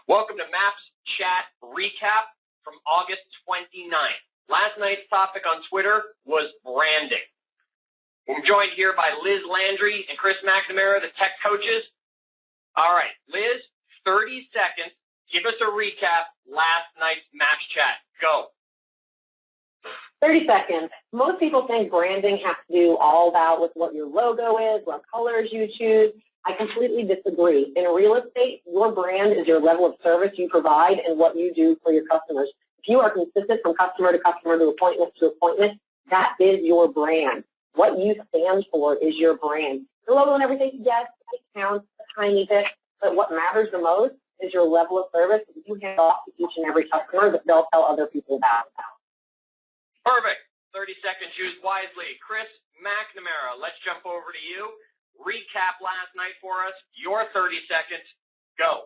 Welcome to Maps Chat Recap from August 29th. Last night's topic on Twitter was branding. We're joined here by Liz Landry and Chris McNamara, the tech coaches. All right, Liz, 30 seconds. Give us a recap last night's Maps Chat. Go. 30 seconds. Most people think branding has to do all about with what your logo is, what colors you choose. I completely disagree. In real estate, your brand is your level of service you provide and what you do for your customers. If you are consistent from customer to appointment to appointment, that is your brand. What you stand for is your brand. Your logo and everything, yes, it counts a tiny bit, but what matters the most is your level of service that you hand off to each and every customer that they'll tell other people about. Perfect. 30 seconds used wisely. Chris McNamara, let's jump over to you. Recap last night for us. Your 30 seconds. Go.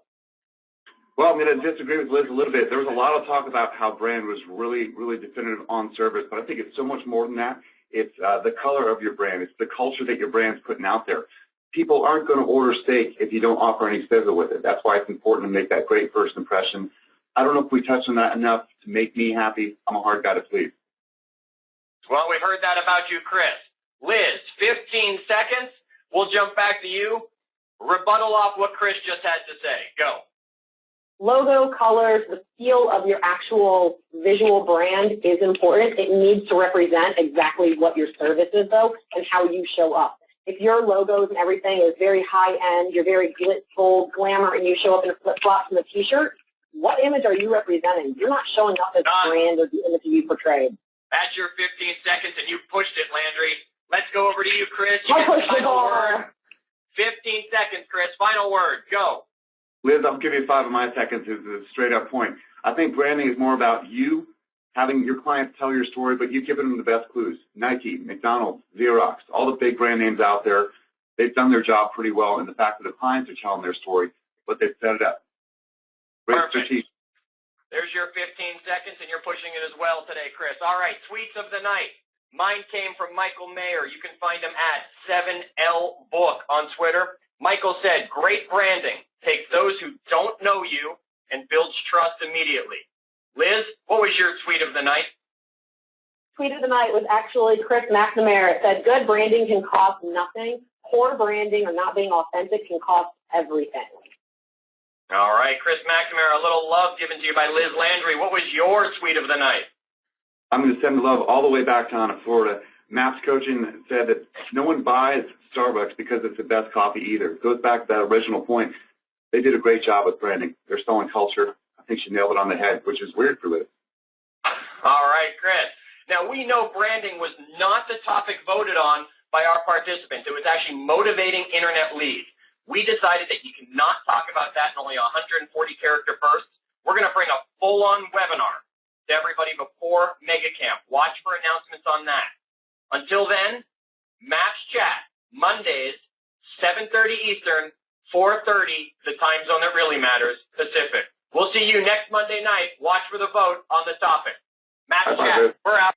Well, I'm going to disagree with Liz a little bit. There was a lot of talk about how brand was really definitive on service, but I think it's so much more than that. It's the color of your brand. It's the culture that your brand's putting out there. People aren't going to order steak if you don't offer any sizzle with it. That's why it's important to make that great first impression. I don't know if we touched on that enough to make me happy. I'm a hard guy to please. Well, we heard that about you, Chris. Liz, 15 seconds. We'll jump back to you. Rebuttal off what Chris just had to say. Go. Logo, colors, the feel of your actual visual brand is important. It needs to represent exactly what your service is, though, and how you show up. If your logos and everything is very high-end, you're very glitz, gold, glamour, and you show up in a flip-flops and a T-shirt, what image are you representing? You're not showing up as the brand or the image you portrayed. That's your 15 seconds, and you pushed it, Landry. Let's go over to you, Chris. I pushed the word. 15 seconds, Chris. Final word. Go. Liz, I'll give you 5 of my seconds as a straight-up point. I think branding is more about you having your clients tell your story, but you giving them the best clues. Nike, McDonald's, Xerox, all the big brand names out there, they've done their job pretty well, and the fact that the clients are telling their story, but they've set it up. Great strategy. There's your 15 seconds, and you're pushing it as well today, Chris. All right, tweets of the night. Mine came from Michael Mayer. You can find him at 7LBook on Twitter. Michael said, great branding takes those who don't know you and builds trust immediately. Liz, what was your tweet of the night? Tweet of the night was actually Chris McNamara. It said, good branding can cost nothing. Poor branding or not being authentic can cost everything. All right, Chris McNamara, a little love given to you by Liz Landry. What was your tweet of the night? I'm going to send the love all the way back down to Florida. Maps Coaching said that no one buys Starbucks because it's the best coffee either. It goes back to that original point. They did a great job with branding. They're selling culture. I think she nailed it on the head, which is weird for Liz. All right, Chris. Now, we know branding was not the topic voted on by our participants. It was actually motivating internet leads. We decided that you cannot talk about that in only 140 character bursts. We're going to bring a full-on webinar to everybody before MegaCamp. Watch for announcements on that. Until then, Maps Chat, Mondays, 7:30 Eastern, 4:30, the time zone that really matters, Pacific. We'll see you next Monday night. Watch for the vote on the topic. Maps Chat, we're out.